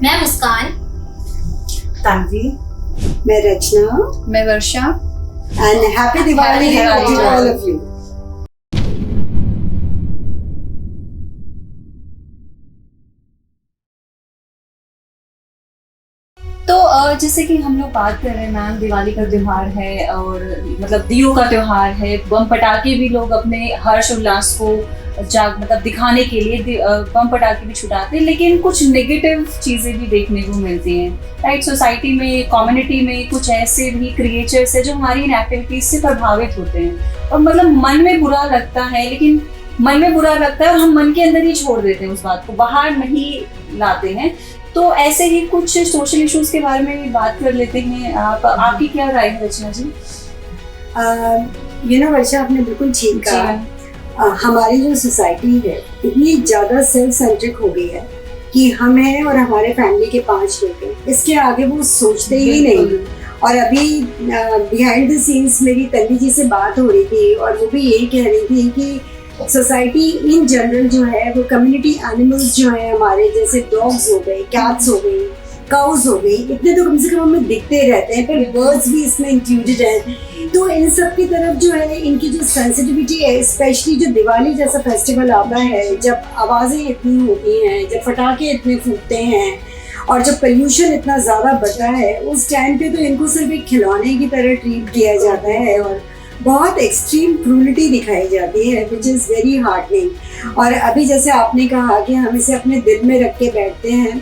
मैं मुस्कान, तानवी, मैं रचना, मैं Varsha and happy Diwali to all of you. तो जैसे कि हम लोग बात कर रहे हैं मैम, दिवाली का त्योहार है और मतलब दियों का त्योहार है। बम पटाखे भी लोग अपने हर्ष उल्लास को मतलब दिखाने के लिए बम पटाखे भी छुटाते हैं, लेकिन कुछ नेगेटिव चीज़ें भी देखने को मिलती हैं, राइट। सोसाइटी में, कम्युनिटी में कुछ ऐसे भी क्रिएचर्स हैं जो हमारी इन एक्टिविटीज से प्रभावित होते हैं और मतलब मन में बुरा लगता है, लेकिन मन में बुरा लगता है और हम मन के अंदर ही छोड़ देते हैं, उस बात को बाहर नहीं लाते हैं। तो ऐसे ही कुछ सोशल इश्यूज के बारे में बात कर लेते हैं। आपकी क्या राय है रचना जी? वर्षा, आपने बिल्कुल ठीक कहा। हमारी जो सोसाइटी है इतनी ज़्यादा सेल्फ सेंट्रिक हो गई है कि हम हैं और हमारे फैमिली के 5 लोग हैं, इसके आगे वो सोचते ही नहीं। और अभी बिहाइंड द सीन्स मेरी तन्वी जी से बात हो रही थी और वो भी यही कह रही थी कि सोसाइटी इन जनरल जो है वो कम्युनिटी एनिमल्स जो है हमारे, जैसे डॉग्स हो गए, कैट्स हो गई, काउस हो गई, इतने तो कम से कम हमें दिखते रहते हैं, पर बर्ड्स भी इसमें इंक्लूडेड हैं। तो इन सब की तरफ जो है इनकी जो सेंसिटिविटी है, स्पेशली जो दिवाली जैसा फेस्टिवल आता है, जब आवाज़ें इतनी होती हैं, जब पटाखे इतने फूटते हैं और जब पोल्यूशन इतना ज़्यादा बढ़ता है, उस टाइम पे तो इनको सिर्फ एक खिलौने की तरह ट्रीट किया जाता है और बहुत एक्सट्रीम क्रूलिटी दिखाई जाती है, विच इज़ वेरी हार्टनिंग। और अभी जैसे आपने कहा कि हम इसे अपने दिल में रख के बैठते हैं,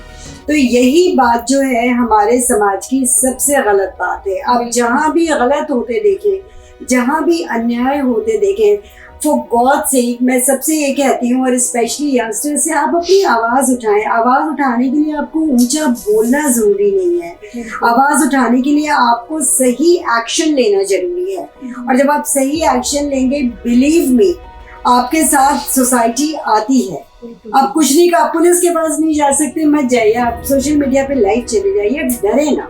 तो यही बात जो है हमारे समाज की सबसे गलत बात है। आप जहाँ भी गलत होते देखें, जहाँ भी अन्याय होते देखें, फॉर गॉड सेक मैं सबसे ये कहती हूँ, और स्पेशली यंगस्टर से, आप अपनी आवाज़ उठाएं। आवाज़ उठाने के लिए आपको ऊंचा बोलना ज़रूरी नहीं है, आवाज़ उठाने के लिए आपको सही एक्शन लेना ज़रूरी है। और जब आप सही एक्शन लेंगे, बिलीव मी, आपके साथ सोसाइटी आती है। आप कुछ नहीं कहा, पुलिस के पास नहीं जा सकते, मत जाइए, आप सोशल मीडिया पे लाइव चले जाइए, डरे ना।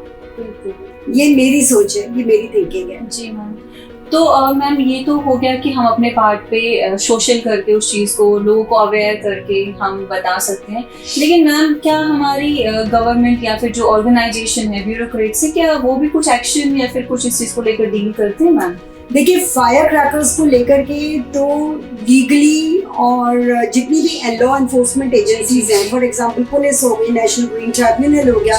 ये मेरी सोच है, ये मेरी थिंकिंग है। जी मैम। तो मैम, ये तो हो गया कि हम अपने पार्ट पे सोशल करके उस चीज़ को लोगों को अवेयर करके हम बता सकते हैं, लेकिन मैम क्या हमारी गवर्नमेंट या फिर जो ऑर्गेनाइजेशन है, ब्यूरोक्रेट से, क्या वो भी कुछ एक्शन या फिर कुछ इस चीज़ को लेकर डील करते हैं मैम? देखिए, फायर क्रैकर्स को लेकर के तो लीगली और जितनी भी लॉ एनफोर्समेंट एजेंसीज हैं, फॉर एग्जांपल पुलिस हो गई, नेशनल ग्रीन ट्राइब्यूनल हो गया,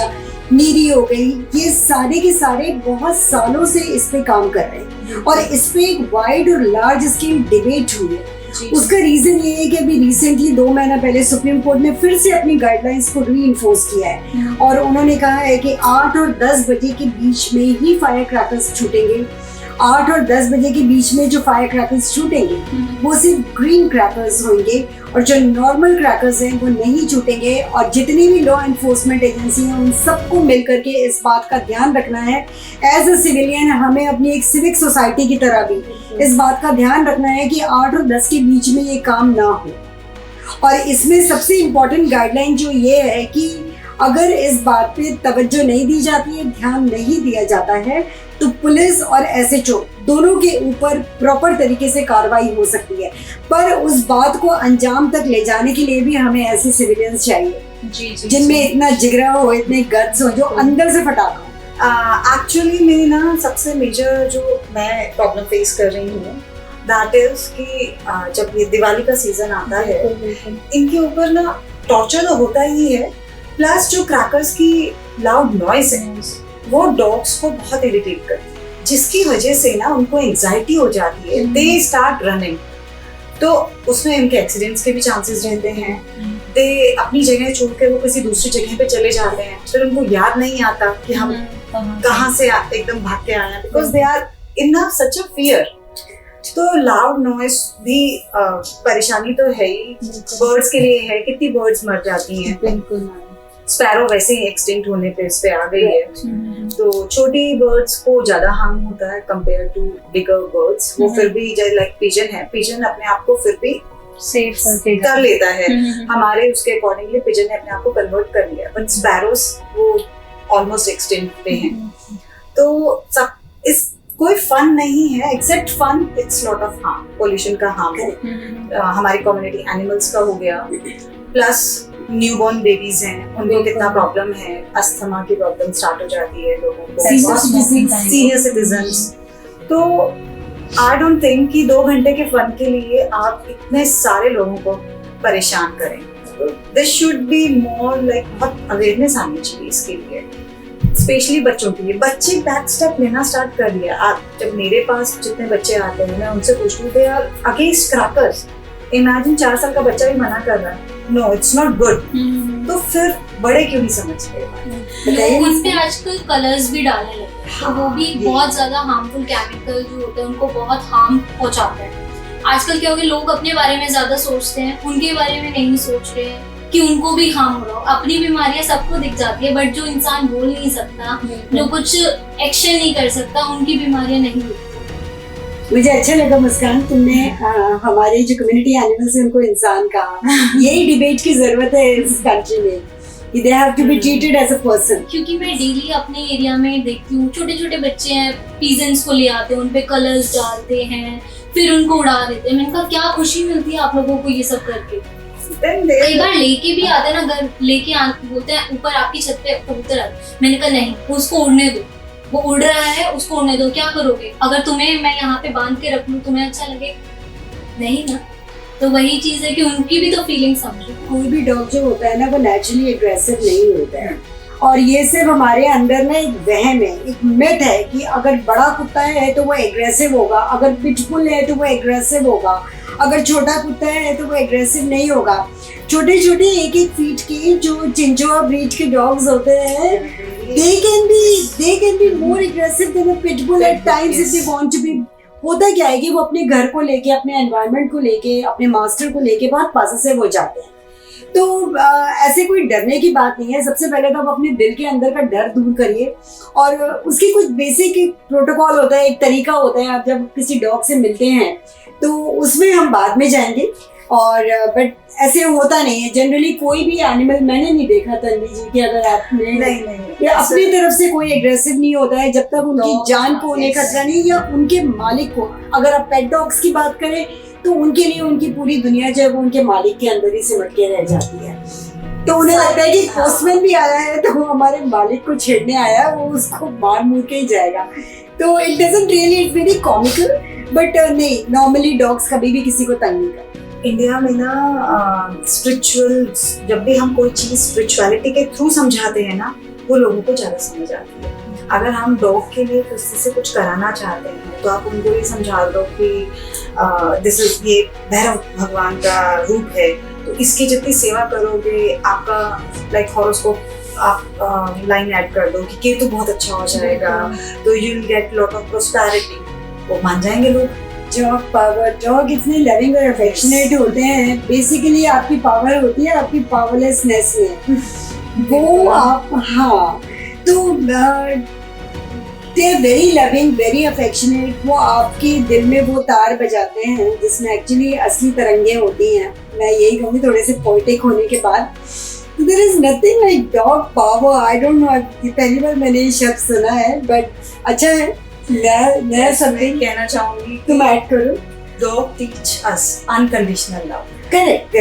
नीरी हो गई, ये सारे के सारे बहुत सालों से इस पे काम कर रहे हैं और इस पे एक वाइड और लार्ज स्केल डिबेट हुई है। उसका रीजन ये है कि अभी रिसेंटली 2 महीना पहले सुप्रीम कोर्ट ने फिर से अपनी गाइडलाइंस को रीइंफोर्स किया है और उन्होंने कहा है कि 8 और 10 बजे के बीच में ही फायर क्रैकर्स छूटेंगे। 8 और 10 बजे के बीच में जो फायर क्रैकर्स छूटेंगे वो सिर्फ ग्रीन क्रैकर्स होंगे और जो नॉर्मल क्रैकर्स हैं वो नहीं छूटेंगे। और जितनी भी लॉ एनफोर्समेंट एजेंसी हैं उन सबको मिलकर के इस बात का ध्यान रखना है। एज अ सिविलियन हमें अपनी एक सिविक सोसाइटी की तरह भी इस बात का ध्यान रखना है कि 8 और 10 के बीच में ये काम ना हो। और इसमें सबसे इम्पोर्टेंट गाइडलाइन जो ये है कि अगर इस बात पे तवज्जो नहीं दी जाती है, ध्यान नहीं दिया जाता है, तो पुलिस और SHO दोनों के ऊपर प्रॉपर तरीके से कार्रवाई हो सकती है। पर उस बात को अंजाम तक ले जाने के लिए भी हमें ऐसे सिविलियंस चाहिए जिनमें इतना जिगरा हो, इतने गट्स हो, जो अंदर से फटाक हो। एक्चुअली मेरी ना सबसे मेजर जो मैं प्रॉब्लम फेस कर रही हूँ, दैट इज कि जब ये दिवाली का सीजन आता है, इनके ऊपर ना टॉर्चर तो होता ही है, प्लस जो क्रैकर्स की लाउड नॉइज है वो डॉग्स को बहुत इरिटेट करती है, जिसकी वजह से ना उनको एंजाइटी हो जाती है, दे स्टार्ट रनिंग। तो उसमें इनके एक्सीडेंट्स के भी चांसेस रहते हैं। दे अपनी जगह छोड़ के वो किसी दूसरी जगह पे चले जाते हैं, फिर उनको याद नहीं आता कि हम कहाँ से एकदम भाग के आए हैं, because they are in such a fear. तो लाउड नॉइज भी परेशानी तो है ही, बर्ड्स के लिए है, कितनी बर्ड्स मर जाती हैं। बिल्कुल। स्पैरो वैसे ही एक्सटिंक्ट होने पे इस पे आ गई है, तो छोटी बर्ड्स को ज्यादा हार्म होता है कंपेयर टू बिगर बर्ड्स। वो फिर भी लाइक पिजन है, पिजन अपने आप को फिर भी सेफ कर लेता है, हमारे उसके अकॉर्डिंगली पिजन ने अपने आप को कन्वर्ट कर लिया, बट स्पैरोस वो ऑलमोस्ट एक्सटिंक्ट पे हैं। तो सब इस कोई फन नहीं है, except fun, it's lot of harm, pollution का हार्म है, हमारी कम्युनिटी एनिमल्स का हो गया, प्लस न्यूबॉर्न बेबीज हैं, उनको कितना प्रॉब्लम है, अस्थमा की प्रॉब्लम स्टार्ट हो जाती है लोगों को, सीनियर सिटीजन्स। तो आई डोंट थिंक कि 2 घंटे के फन के लिए आप इतने सारे लोगों को परेशान करें। This should be more like बहुत अवेयरनेस आनी चाहिए इसके लिए, स्पेशली बच्चों के लिए। बच्चे बैक स्टेप लेना स्टार्ट कर दिया। आप जब मेरे पास जितने बच्चे आते हैं मैं उनसे पूछती हूँ they are against crackers. Imagine 4 साल का बच्चा भी मना कर रहा है, नो इट्स नॉट गुड। तो फिर बड़े क्यों नहीं समझते? लोग उनपे आजकल कलर्स भी डालने लगे हैं, तो वो भी बहुत ज्यादा हार्मफुल केमिकल जो होते हैं उनको बहुत हार्म पहुंचाते हैं। आजकल क्या हो गया, लोग अपने बारे में ज्यादा सोचते हैं, उनके बारे में नहीं सोच रहे हैं कि उनको भी हार्म हो रहा हो। अपनी बीमारियां सबको दिख जाती है, बट जो इंसान बोल नहीं सकता, जो कुछ एक्शन नहीं कर सकता, उनकी बीमारियां नहीं दिखती। मुझे अच्छा लगा मुस्कान, तुमने हमारे जो कम्युनिटी एनिमल्स हैं उनको इंसान कहा। यही डिबेट की जरूरत है इस कंट्री में, कि they have to be treated as a person. क्योंकि मैं डेली अपने एरिया में देखती हूँ, छोटे छोटे बच्चे हैं, पीजेंट्स को ले आते हैं, उनपे कलर्स डालते हैं, फिर उनको उड़ा देते हैं। मैंने कहा क्या खुशी मिलती है आप लोगों को ये सब करके। कई बार लेके भी आते हैं ना, घर लेके बोलते हैं ऊपर आपकी छत पे कबूतर आते। मैंने कहा नहीं, उसको उड़ने दो, वो उड़ रहा है, उसको उड़ने दो। क्या करोगे अगर तुम्हें मैं यहाँ पे बांध के रख लूं, तुम्हें अच्छा लगे? नहीं ना। तो वही चीज है कि उनकी भी तो फीलिंग समझो। कोई भी डॉग जो होता है ना वो नेचुरली एग्रेसिव नहीं होता है, और ये सिर्फ हमारे अंदर ना एक वहम है, एक मिथ है कि अगर बड़ा कुत्ता है तो वो एग्रेसिव होगा, अगर पिटबुल है तो वो एग्रेसिव होगा, अगर छोटा कुत्ता है तो वो एग्रेसिव नहीं होगा। छोटे छोटे 1-1 फीट के जो चिंचुआ ब्रीड के डॉग्स होते हैं, they can be more aggressive than a pit bull at times if they want to be। होता क्या है कि वो अपने घर को लेके, अपने एनवायरनमेंट को लेके, अपने मास्टर को लेके बहुत पॉसेसिव हो जाते हैं। तो ऐसे कोई डरने की बात नहीं है। सबसे पहले तो आप अपने दिल के अंदर का डर दूर करिए, और उसकी कुछ बेसिक प्रोटोकॉल होता है, एक तरीका होता है। आप जब किसी डॉग से मिलते हैं तो उसमें हम बाद में जाएंगे, और बट ऐसे होता नहीं है जनरली। कोई भी एनिमल मैंने नहीं देखा तन्वी जी कि अगर आपने नहीं अपनी तरफ से कोई एग्रेसिव नहीं होता है जब तक उनकी जान को उन्हें खतरा नहीं, या उनके मालिक को। अगर आप पेट डॉग्स की बात करें तो उनके लिए उनकी पूरी दुनिया जो है वो उनके मालिक के अंदर ही सिमट के रह जाती है। तो उन्हें लगता है कि पोस्टमैन भी आया है तो वो हमारे मालिक को छेड़ने आया है, वो उसको मार मुर के ही जाएगा। तो it doesn't really, it's very comical, but नहीं, नॉर्मली डॉग्स कभी भी किसी को तंग नहीं करते। इंडिया में ना स्पिरिचुअल, जब भी हम कोई चीज़ स्पिरिचुअलिटी के थ्रू समझाते हैं ना, वो लोगों को ज़्यादा समझ आती है। अगर हम डॉग के लिए किसी से कुछ कराना चाहते हैं तो आप उनको ये समझा दो कि दिस इज, ये भैरव भगवान का रूप है, तो इसकी जितनी सेवा करोगे, आपका लाइक हॉरोस्कोप आप लाइन ऐड कर दो कि केतु बहुत अच्छा हो जाएगा, तो you will get lot of prosperity. वो मान जाएंगे लोग। डॉग इतने लविंग और अफेक्शनेट होते हैं। बेसिकली आपकी पावर होती है आपकी पावरलेसनेस में, वो आप, हाँ, तो they are very loving, very affectionate. वो आपके दिल में वो तार बजाते हैं जिसमें एक्चुअली असली तरंगे होती हैं। मैं यही कहूँगी थोड़े से पोएटिक होने के बाद। There is nothing like dog power. I don't know, पहली बार मैंने ये शब्द सुना है, बट अच्छा है। मैं समथिंग कहना चाहूंगी, तुम ऐड करो। Dog teach us unconditional love. Correct,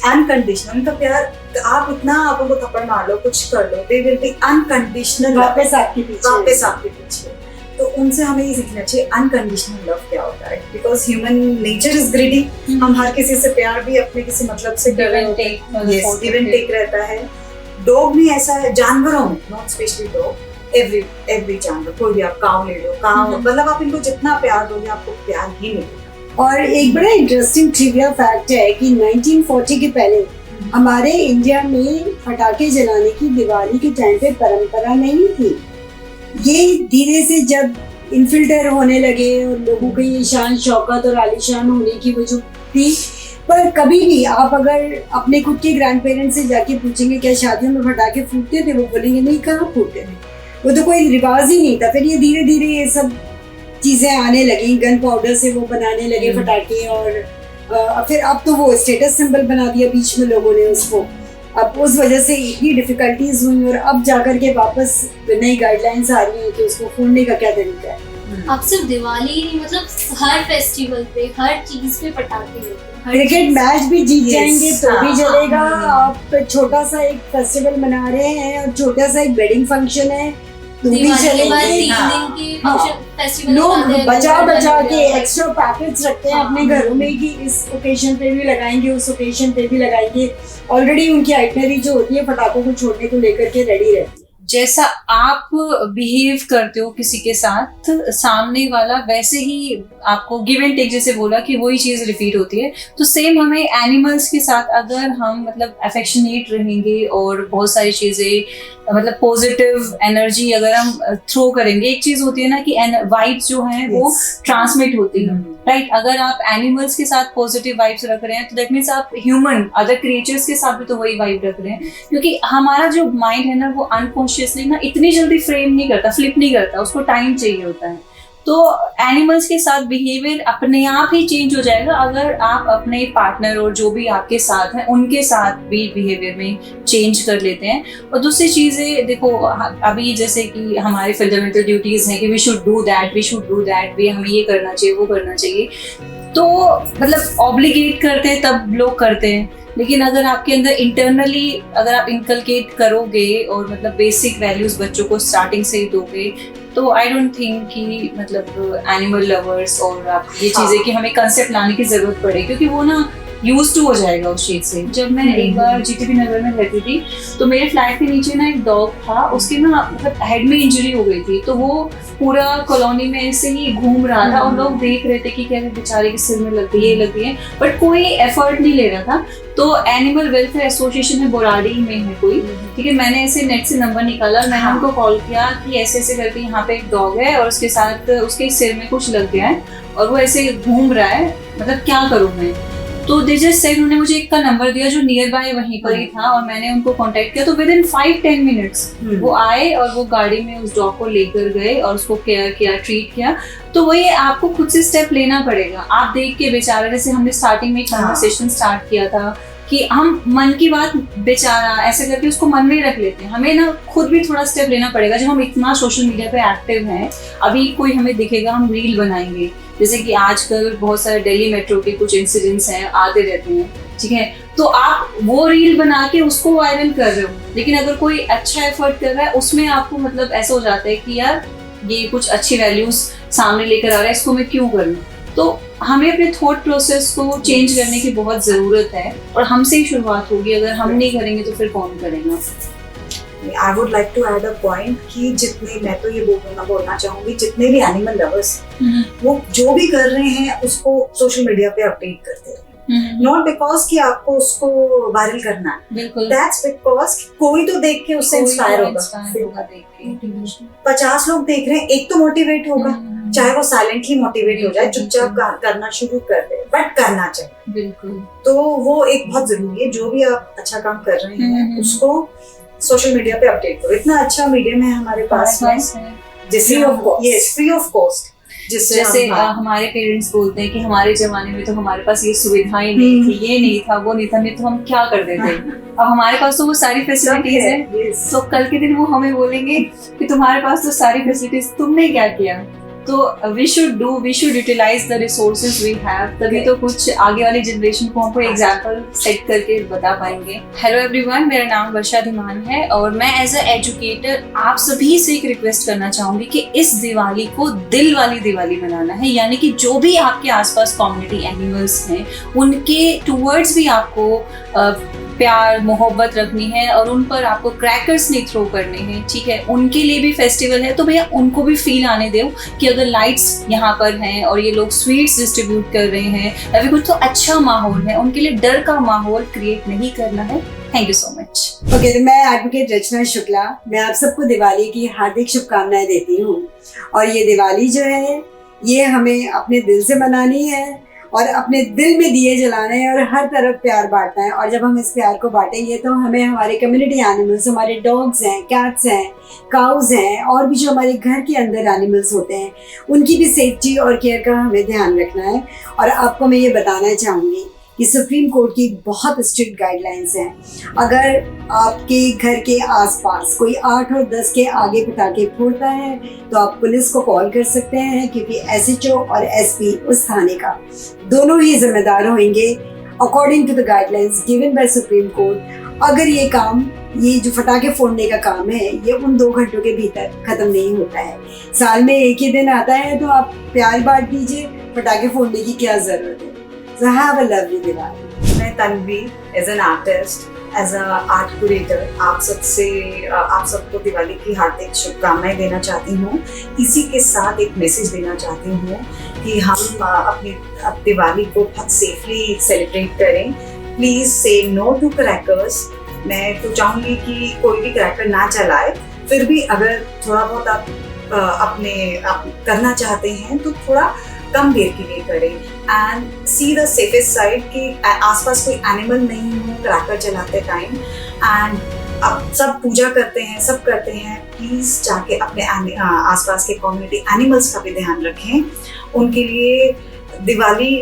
unconditional, उनका प्यार, आप इतना आप उनको थप्पड़ मार लो, कुछ कर लो, दे विल बी अनकंडीशनल, वापस आपके पीछे। तो उनसे हमें ये सीखना चाहिए अनकंडीशनल लव क्या होता है, because human nature is greedy. हम हर किसी से प्यार भी अपने किसी मतलब से गिव एंड टेक रहता है। डॉग में ऐसा है, जानवरों में, नॉट स्पेशली डॉग, एवरी जानवर, कोई भी आप काऊ ले लो, काऊ मतलब आप इनको जितना प्यार दोगे आपको प्यार ही मिलेगा। और एक बड़ा इंटरेस्टिंग ट्रिविया फैक्ट है कि 1940 के पहले हमारे इंडिया में पटाखे जलाने की दिवाली के टाइम पे परंपरा नहीं थी। ये धीरे से जब इनफिल्टर होने लगे और लोगों के ये शान शौकत और आलीशान होने की वजह थी, पर कभी भी आप अगर अपने खुद के ग्रैंड पेरेंट्स से जाके पूछेंगे क्या शादियों में पटाखे फूटते थे, वो बोलेंगे नहीं, कहाँ फूटते थे, वो तो कोई रिवाज ही नहीं था। फिर ये धीरे धीरे ये सब चीजें आने लगी, गन पाउडर से वो बनाने लगे पटाखे, और फिर अब तो वो स्टेटस सिंबल बना दिया बीच में लोगों ने उसको। अब उस वजह से इतनी डिफिकल्टीज हुई, और अब जाकर के वापस नई गाइडलाइंस आ रही हैं कि उसको फोड़ने का क्या तरीका है। अब सिर्फ दिवाली ही नहीं, मतलब हर फेस्टिवल पे, हर चीज पे पटाखे लेते हैं। क्रिकेट मैच भी जीत जाएंगे तो भी चलेगा। हाँ। आप छोटा सा एक फेस्टिवल मना रहे हैं और छोटा सा एक वेडिंग फंक्शन है तो भी दिवाली के बाद चलेंगे। 3 हाँ। दिन की हाँ। फेस्टिवल लोग बचा के एक्स्ट्रा पैकेट्स रखते हैं अपने घरों में कि इस ओकेजन पे भी लगाएंगे, उस ओकेजन पे भी लगाएंगे। ऑलरेडी उनकी आइटनरी जो होती है पटाखों को छोड़ने को लेकर के रेडी रहती है। जैसा आप बिहेव करते हो किसी के साथ, सामने वाला वैसे ही आपको गिव एंड टेक, जैसे बोला कि वही चीज रिपीट होती है। तो सेम हमें एनिमल्स के साथ अगर हम मतलब अफेक्शनेट रहेंगे और बहुत सारी चीजें मतलब पॉजिटिव एनर्जी अगर हम थ्रो करेंगे, एक चीज होती है ना कि वाइब्स जो हैं वो ट्रांसमिट होती है, राइट। अगर आप एनिमल्स के साथ पॉजिटिव वाइब्स रख रहे हैं तो दैट मीन्स आप ह्यूमन अदर क्रिएचर्स के साथ भी तो वही वाइब रख रहे हैं, क्योंकि हमारा जो माइंड है ना वो अनकॉन्शियसली ना इतनी जल्दी फ्रेम नहीं करता, फ्लिप नहीं करता, उसको टाइम चाहिए होता है। तो एनिमल्स के साथ बिहेवियर अपने आप ही चेंज हो जाएगा अगर आप अपने पार्टनर और जो भी आपके साथ हैं उनके साथ भी बिहेवियर में चेंज कर लेते हैं। और दूसरी चीज़ें देखो, अभी जैसे कि हमारी फंडामेंटल ड्यूटीज़ हैं कि वी शुड डू दैट, भी हमें ये करना चाहिए, वो करना चाहिए, तो मतलब ऑब्लिगेट करते हैं तब लोग करते हैं। लेकिन अगर आपके अंदर इंटरनली अगर आप इनकलकेट करोगे और मतलब बेसिक वैल्यूज बच्चों को स्टार्टिंग से ही दोगे, तो आई डोंट थिंक कि मतलब एनिमल लवर्स और आप ये चीजें कि हमें कंसेप्ट लाने की जरूरत पड़े, क्योंकि वो ना यूज टू हो जाएगा उस चीज से। जब मैं एक बार जीटीबी नगर में रहती थी तो मेरे फ्लैट के नीचे ना एक डॉग था, उसके ना मतलब हेड में इंजरी हो गई थी, तो वो पूरा कॉलोनी में ऐसे ही घूम रहा था और लोग देख रहे थे कि क्या बेचारे के सिर में लग गई, ये लग गई है, बट कोई एफर्ट नहीं ले रहा था। तो एनिमल वेलफेयर एसोसिएशन है बोराड़ी में है कोई, ठीक है, मैंने ऐसे नेट से नंबर निकाला, मैंने उनको कॉल किया कि ऐसे ऐसे करके यहाँ पे एक डॉग है और उसके साथ उसके सिर में कुछ लग गया है और वो ऐसे घूम रहा है, मतलब क्या करूँ मैं। तो दे जस्ट सेड, उन्होंने मुझे एक का नंबर दिया जो नियर बाय वहीं पर ही था और मैंने उनको कांटेक्ट किया। तो विद इन 5-10 मिनट्स वो आए और वो गाड़ी में उस डॉग को लेकर गए और उसको केयर किया, ट्रीट किया। तो वही आपको खुद से स्टेप लेना पड़ेगा। आप देख के बेचारा, जैसे हमने स्टार्टिंग में कन्वर्सेशन स्टार्ट किया था कि हम मन की बात बेचारा ऐसे करके उसको मन में रख लेते हैं, हमें ना खुद भी थोड़ा स्टेप लेना पड़ेगा। जब हम इतना सोशल मीडिया पे एक्टिव हैं, अभी कोई हमें दिखेगा हम रील बनाएंगे, जैसे कि आजकल बहुत सारे दिल्ली मेट्रो के कुछ इंसिडेंट्स हैं आते रहते हैं, ठीक है, तो आप वो रील बना के उसको वायरल कर रहे हो, लेकिन अगर कोई अच्छा एफर्ट कर रहा है उसमें आपको मतलब ऐसा हो जाता है कि यार ये कुछ अच्छी वैल्यूज सामने लेकर आ रहा है, इसको मैं क्यों करूँ। तो हमें अपने थॉट प्रोसेस को चेंज करने की बहुत ज़रूरत है और हमसे ही शुरुआत होगी। अगर हम नहीं करेंगे तो फिर कौन करेगा। I would like to add a point कि जितने, मैं तो ये बोलना चाहूंगी, जितने भी एनिमल लवर्स वो जो भी कर रहे हैं उसको सोशल मीडिया पे अपडेट करते रहे। नॉट बिकॉज कि आपको उसको वायरल करना है, बिल्कुल, दैट्स बिकॉज कोई तो देख के उससे इंस्पायर होगा। 50 लोग देख रहे हैं, एक तो मोटिवेट होगा, चाहे वो साइलेंटली मोटिवेट हो जाए, चुपचाप करना शुरू कर दे, बट करना चाहिए। बिल्कुल, तो वो एक बहुत जरूरी है। जो भी आप अच्छा काम कर रहे हैं उसको सोशल मीडिया पे अपडेट करो। इतना अच्छा मीडियम है हमारे पास में, जिससे फ्री ऑफ कॉस्ट, जैसे हमारे पेरेंट्स बोलते हैं कि हमारे जमाने में तो हमारे पास ये सुविधाएं नहीं थी, ये नहीं था, वो नहीं था, नहीं तो हम क्या करते थे। अब हमारे पास तो वो सारी फैसिलिटीज है, तो कल के दिन वो हमें बोलेंगे कि तुम्हारे पास तो सारी फैसिलिटीज, तुमने क्या किया। तो we should utilise the resources we have, तभी तो कुछ आगे वाली जनरेशन को हमको एग्जाम्पल सेट करके बता पाएंगे। हेलो एवरीवन, मेरा नाम वर्षा धीमान है और मैं एज अ एजुकेटर आप सभी से एक रिक्वेस्ट करना चाहूंगी कि इस दिवाली को दिल वाली दिवाली बनाना है, यानी कि जो भी आपके आसपास कम्युनिटी एनिमल्स हैं उनके टूवर्ड्स भी आपको प्यार मोहब्बत रखनी है और उन पर आपको क्रैकर्स नहीं थ्रो करने हैं, ठीक है। उनके लिए भी फेस्टिवल है तो भैया उनको भी फील आने दो कि अगर लाइट्स यहाँ पर हैं और ये लोग स्वीट्स डिस्ट्रीब्यूट कर रहे हैं या फिर कुछ तो अच्छा माहौल है, उनके लिए डर का माहौल क्रिएट नहीं करना है। Thank you so much. Okay, मैं एडवोकेट रचना शुक्ला, मैं आप सबको दिवाली की हार्दिक शुभकामनाएं देती हूँ। और ये दिवाली जो है ये हमें अपने दिल से मनानी है और अपने दिल में दिए जलाना है और हर तरफ प्यार बांटना है। और जब हम इस प्यार को बांटेंगे तो हमें हमारे कम्युनिटी एनिमल्स, हमारे डॉग्स हैं, कैट्स हैं, काउज हैं और भी जो हमारे घर के अंदर एनिमल्स होते हैं उनकी भी सेफ्टी और केयर का हमें ध्यान रखना है। और आपको मैं ये बताना चाहूँगी कि सुप्रीम कोर्ट की बहुत स्ट्रिक्ट गाइडलाइंस हैं। अगर आपके घर के आसपास कोई 8 और 10 के आगे पटाखे फोड़ता है तो आप पुलिस को कॉल कर सकते हैं, क्योंकि SHO और SP उस थाने का दोनों ही जिम्मेदार होंगे according to the guidelines given by supreme court, अगर ये जो फटाके फोड़ने का काम है ये उन 2 घंटों के भीतर खत्म नहीं होता है। साल में एक ही दिन आता है तो आप प्यार बांट दीजिए, फटाके फोड़ने की क्या जरूरत है। So have a lovely Diwali. मैं Tanvi as an artist, as a art curator आप सबको दिवाली की हार्दिक शुभकामनाएं देना चाहती हूँ। इसी के साथ एक मैसेज देना चाहती हूँ कि हम अपनी दिवाली को बहुत सेफली सेलिब्रेट करें। प्लीज से नो टू क्रैकर्स। मैं तो चाहूँगी कि कोई भी क्रैकर ना चलाए, फिर भी अगर थोड़ा बहुत आप करना चाहते हैं तो थोड़ा कम देर के लिए करें। And see the safest side कि आसपास कोई एनिमल नहीं हो क्रैकर चलाते टाइम। एंड अब सब पूजा करते हैं, सब करते हैं, प्लीज जाके अपने आसपास के कम्युनिटी एनिमल्स का भी ध्यान रखें। उनके लिए दिवाली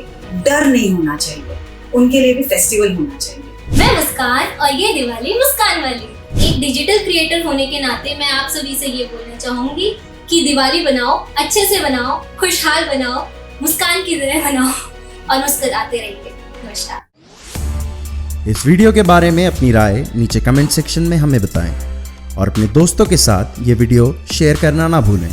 डर नहीं होना चाहिए, उनके लिए भी फेस्टिवल होना चाहिए। मैं मुस्कान और ये दिवाली मुस्कान वाली। एक डिजिटल क्रिएटर होने के नाते मैं आप सभी से ये बोलना चाहूंगी कि दिवाली बनाओ, अच्छे से बनाओ, खुशहाल बनाओ, मुस्कान की तरह बनाओ और मुस्कुराते रहिए। नमस्कार। इस वीडियो के बारे में अपनी राय नीचे कमेंट सेक्शन में हमें बताएं और अपने दोस्तों के साथ ये वीडियो शेयर करना ना भूलें।